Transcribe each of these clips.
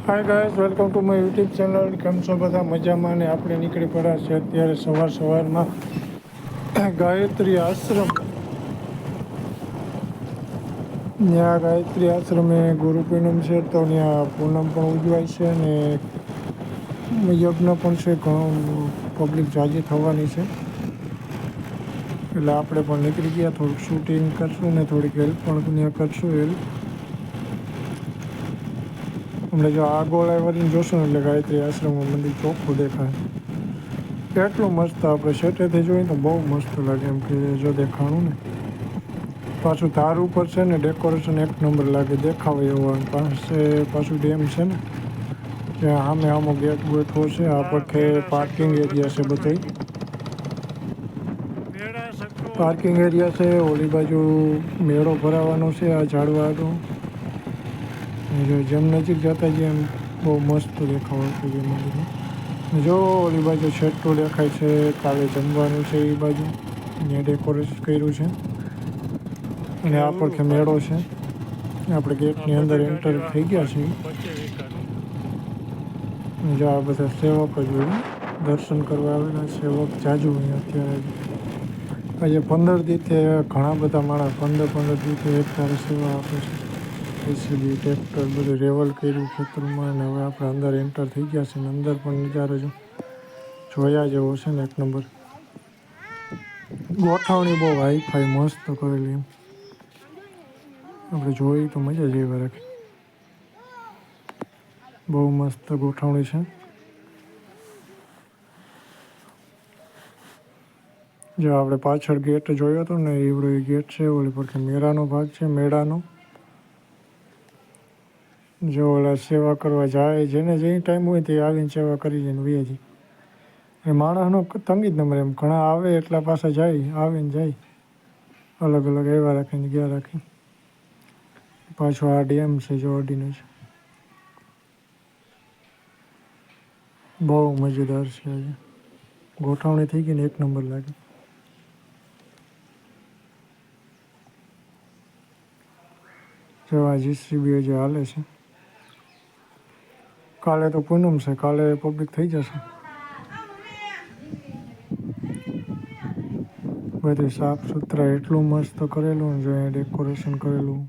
Hi guys, welcome to my YouTube channel. કેમ છો બધા? મજામાં. ને આપણે નીકળી પડ્યા છે અત્યારે સવારમાં ગાયત્રી આશ્રમ. ત્યાં ગાયત્રી આશ્રમે ગુરુ પૂનમ છે, તો ત્યાં પૂનમ પણ ઉજવાય છે ને યજ્ઞ પણ છે. ઘણું પબ્લિક જાજી થવાની છે, એટલે આપણે પણ નીકળી ગયા. થોડુંક શૂટિંગ કરશું ને થોડીક હેલ્પ પણ ત્યાં કરશું. હેલ્પ અમને જો આ ગોળા વળીને જોશું ને એટલે ગાયત્રી આશ્રમનું મંદિર ચોખ્ખું દેખાય. એટલું મસ્ત આપણે સેટેથી જોઈએ તો બહુ મસ્ત લાગે, એમ કે જો દેખાણું ને પાછું ધાર ઉપર છે ને ડેકોરેશન એક નંબર લાગે, દેખાવે એવું. પાસે પાછું ડેમ છે ને ત્યાં સામે આમો ગેટ ગોઠવો છે. આ પડખે પાર્કિંગ એરિયા છે, બધો પાર્કિંગ એરિયા છે. ઓલી બાજુ મેળો ભરાવાનો છે આ ઝાડવા આગળ. જેમ નજીક જતા જઈએ એમ બહુ મસ્ત દેખાવા છે જે મંદિરમાં. જો ઓલી બાજુ છેટું દેખાય છે, કાલે જમવાનું છે એ બાજુ ત્યાં ડેકોરેશન કર્યું છે. અને આ પડખે મેળો છે. આપણે ગેટની અંદર એન્ટર થઈ ગયા છીએ. જો આ બધા સેવક જ હોય, દર્શન કરવા આવેલા સેવક જાજુ હોય. અત્યારે આજે 15 દિવસે ઘણા બધા માણસ 15 દિવસે એક તારે સેવા આપે છે. જેસીબી ટ્રેક્ટર બધું રેવલ કર્યું ખેતરમાં, અને હવે આપણે અંદર એન્ટર થઈ ગયા છે. અંદર પણ નજારો જોયા જેવો છે ને એક નંબર. ગોઠવણી બહુ હાઈફાઈ મસ્ત કરેલી, એમ આપણે જોઈ તો મજા જ એવા રાખી. બહુ મસ્ત ગોઠવણી છે. જો આપણે પાછળ ગેટ જોયો હતો ને, એવડો એ ગેટ છે. ઓલી પડખે મેળાનો ભાગ છે, મેળાનો. જો ઓલા સેવા કરવા જાય, જેને જે ટાઈમ હોય તે આવીને સેવા કરી જાય ને વહી જાય. એ માણસનો તંગી જ નંબર, એમ ઘણા આવે એટલા પાછા જાય, આવીને જાય. અલગ અલગ એવા રાખીને ગયા રાખી. પાછો આ ડેમ છે જો અડીનો છે. બહુ મજેદાર છે. આજે ગોઠવણી થઈ ગઈ ને એક નંબર લાગે. જો આ જીસીબી જે હાલે છે. કાલે તો પૂનમ છે, કાલે પબ્લિક થઈ જશે. બધું સાફ સુથરા એટલું મસ્ત કરેલું, જો અહીંયા ડેકોરેશન કરેલું.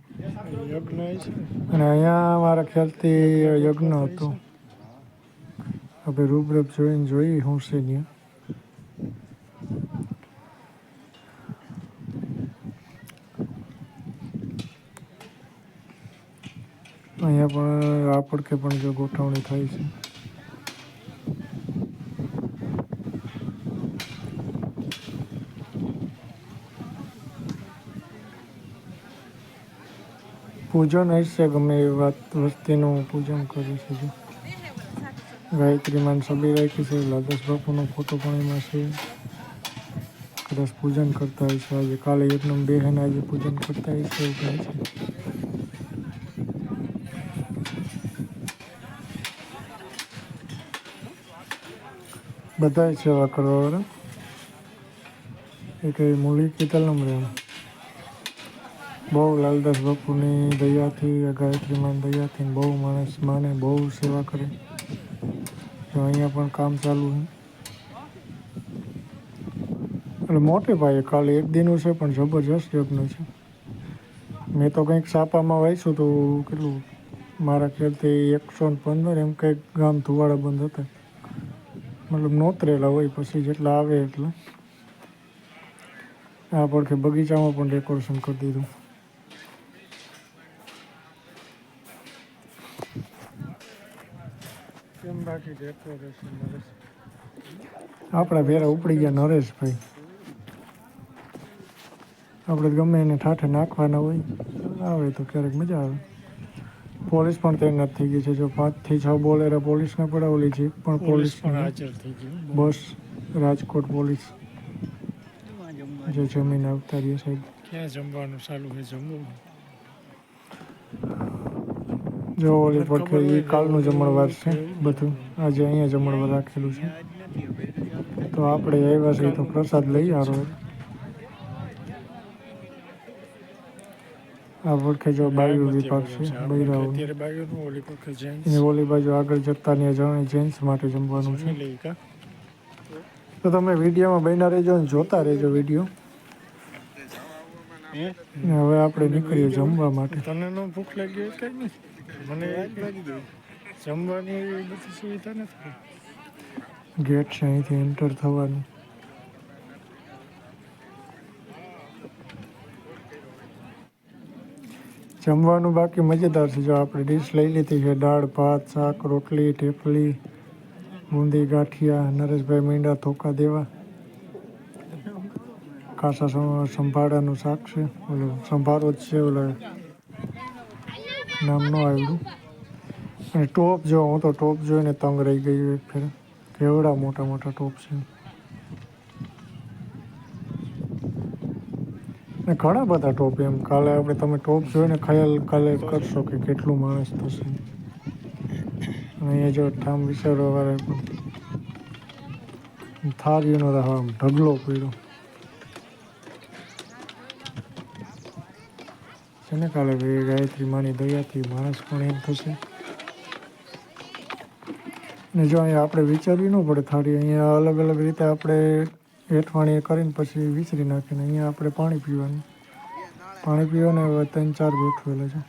અને અહીંયા મારા ખ્યાલથી યજ્ઞ હતો. આપણે રૂબરૂપ જોઈને જોઈએ શું છે ત્યાં. અહીંયા પણ આ પડખે પણ જો ગોઠવણી થાય છે. પૂજન હશે, ગમે એ વાત વસ્તીનું પૂજન કરે છે. જો ગાયત્રી માન સબી રાખી છે. લાલદાસ બાપુનો ફોટો પણ એમાં છે. કદાચ પૂજન કરતા હોય છે આજે. કાલે એકદમ બેહેન આજે પૂજન કરતા હોય છે એવું કહે છે. બધા સેવા કરવા વાળા એ કઈ મૂલી કીતલ નંબર. બહુ લાલદાસ બાપુની દયાથી, ગાયત્રી માન દયાથી બહુ માણસ માને, બહુ સેવા કરે. તો અહીંયા પણ કામ ચાલુ છે. એટલે મોટે પાયે કાલે એક દિનનું છે, પણ જબરજસ્ત યજ્ઞ છે. મેં તો કંઈક છાપામાં વાંચ્યું તો કેટલું મારા ખ્યાલથી 115 એમ કંઈક ગામ ધુવાડા બંધ હતા. મતલબ નોતરેલા હોય, પછી જેટલા આવે એટલા. આ પડખે બગીચામાં પણ ડેકોરેશન કરી દીધું. કેમ બાકી ડેકોરેશન આપણા ભેરા ઉપડી ગયા નરેશભાઈ. આપણે ગમે એને ઠાઠે નાખવાના હોય, આવે તો ક્યારેક મજા આવે. પોલીસ પણ તૈનાત થઈ ગઈ છે. જો 5 થી 6 બોલેરા પોલીસને પડાવેલી છે, પણ પોલીસ હાજર થઈ ગઈ. બસ રાજકોટ પોલીસ જે જમીન આવતા રહ્યા સાહેબ. ક્યાં જમવાનું ચાલુ છે? જમવું જો ઓલી પડખે એ કાલનું જમણવાર છે બધું. આજે અહીંયા જમણવાર રાખેલું છે. તો આપણે આવ્યા છીએ તો પ્રસાદ લઈ આવો. આ પડખે જો બાયું વિભાગ છે બૈરાઓ એની ઓલી બાજુ આગળ જતા ને જણાય જેન્ટ્સ માટે જમવાનું છે. તો તમે વિડીયોમાં બન્યા રહેજો ને જોતા રહેજો વિડીયો. હવે આપણે નીકળીએ જમવા માટે. તને નો ભૂખ લાગી કઈ નહીં મને જમવાની બધી સુવિધા નથી. ગેટ છે અહીંથી એન્ટર થવાનું. જમવાનું બાકી મજેદાર છે. જો આપણે ડીશ લઈ લીધી છે દાળ ભાત શાક રોટલી ઢેફલી બૂંદી ગાંઠિયા. નરેશભાઈ મીંડા ધોકા દેવા. ખાસા સંભાળાનું શાક છે. ઓલું સંભારો જ છે ઓલા નામ ન આવ્યું. અને ટોપ જો હું તો ટોપ જોઈને તંગ રહી ગયું એક ફેર. કેવડા મોટા મોટા ટોપ છે. ને ઘણા બધા ટોપ એમ. કાલે આપણે તમે ટોપ જોઈને ખ્યાલ કાલે કરશો કે કેટલું માણસ થશે. અને અહીંયા જો ઠામ વિચારવા વાળા પણ થાળીનો આમ ઢગલો પડ્યો છે ને. કાલે ગાયત્રી માની દયાથી માણસ પણ એમ થશે. ને જો અહીંયા આપણે વિચારવી ન પડે થાળી. અહીંયા અલગ અલગ રીતે આપણે હેઠવાણી કરીને પછી વિચરી નાખીને અહીંયા આપણે પાણી પીવાનું. પાણી પીવાને 3-4 ગોઠવેલા છે.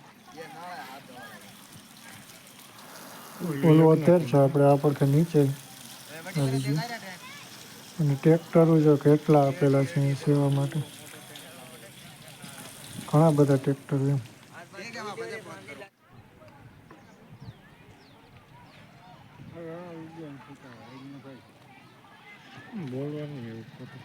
ઓલું અત્યારે છે આપણે આ પડખે નીચે આવી ગયું. અને ટ્રેક્ટરો જો કેટલા આપેલા છે અહીં સેવા માટે. ઘણા બધા ટ્રેક્ટર એમ. બોલવાનું એવું ખોટું.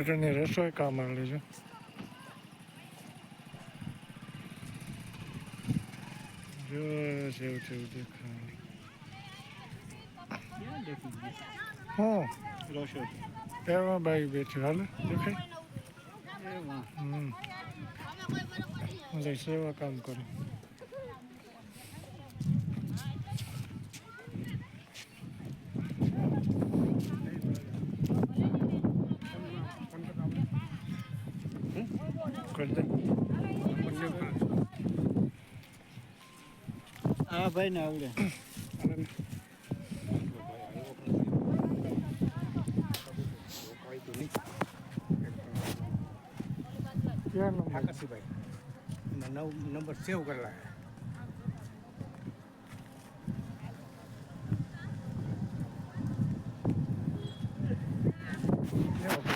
એટલે રસોઈ કામ આવે છે. જો સેવ સેવ દેખાય. હા રસોઈ એમાં બાઈ બેઠી હાલ દેખાય. સેવા કામ કરે. હા ભાઈ ને આવડે. આકાશીભાઈ નંબર સેવ કરેલા છે.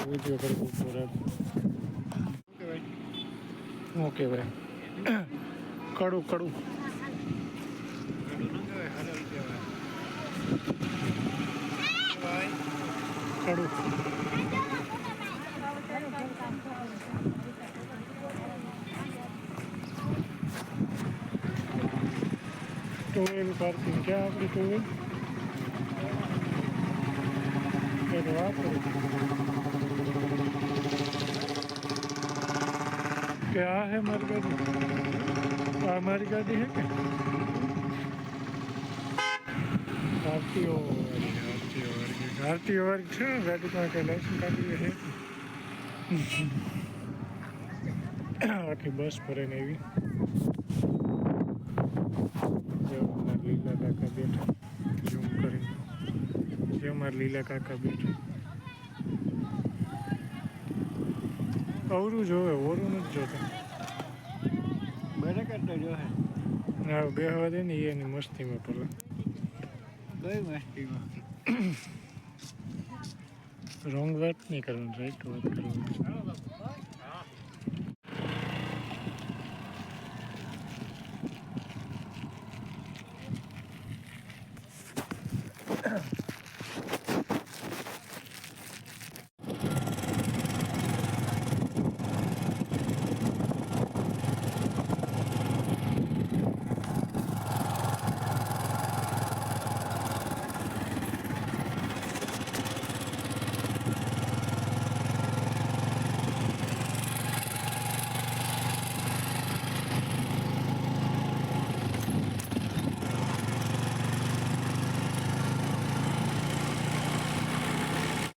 વિડીયો કરવું પડે. ઓકે ભાઈ. કડું કડું કડું. ટુવેલ પાર્કિંગ ક્યાં આપણી ટુવેલ એક વાપરું કે આ હે મારી ગાડી. આ મારી ગાડી હે કે આરટીઓ વર્ગ છે ગાડી પાસે કંઈ લાઇસન્સ કાઢી છે. આખી બસ ભરાઈને આવી. લીલા કાકા બેઠા ઝૂમ કરીને. જે અમારા લીલા કાકા બેઠા. અવરું જોવે ઓરું નથી જોતા. બરાબર તો જો હે ના બેહવા દે ને એની મસ્તીમાં પેલા. કઈ મસ્તીમાં રોંગ વાત નહીં કરવાની રાઈટ વાત કરવાની.